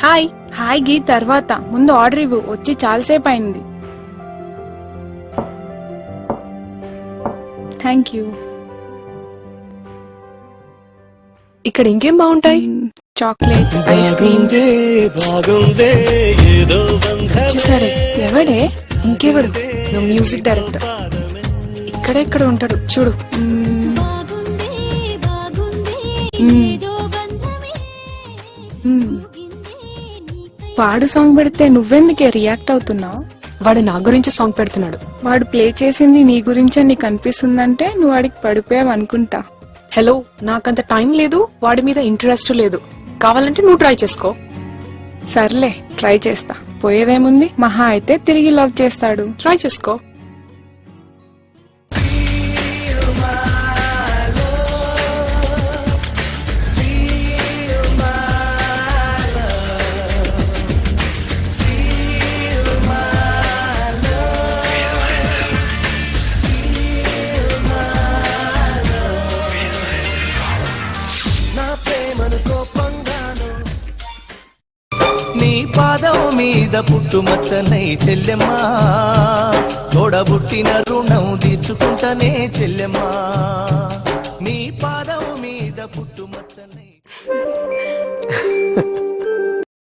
Hi. Hi గీ తర్వాత ముందు order ఇవ్వు, వచ్చి చాలాసేపు అయింది. Thank you. ఇక్కడ ఇంకేం బాగుంటాయి? Chocolates, ice creams. చూసాడే, ఎవడే? ఇంకెవడు? నా మ్యూజిక్ డైరెక్టర్. ఇక్కడెక్కడ ఉంటాడు చూడు. వాడు సాంగ్ పెడితే నువ్వెందుకే రియాక్ట్ అవుతున్నావు? వాడు నా గురించి సాంగ్ పెడుతున్నాడు. వాడు ప్లే చేసింది నీ గురించే నీకు అనిపిస్తుందంటే నువ్వు వాడికి పడిపోయావు అనుకుంటా. హలో, నాకంత టైం లేదు, వాడి మీద ఇంట్రెస్ట్ లేదు. కావాలంటే నువ్వు ట్రై చేసుకో. సర్లే, ట్రై చేస్తా. పోయేదేముంది, మహా అయితే తిరిగి లవ్ చేస్తాడు. ట్రై చేసుకో. నీ పాదం మీద పుట్టుమచ్చనై చెల్లెమ్మా, తోడబుట్టిన రుణం తీర్చుకుంటనే చెల్లెమ్మా. నీ పాదం మీద పుట్టుమచ్చనై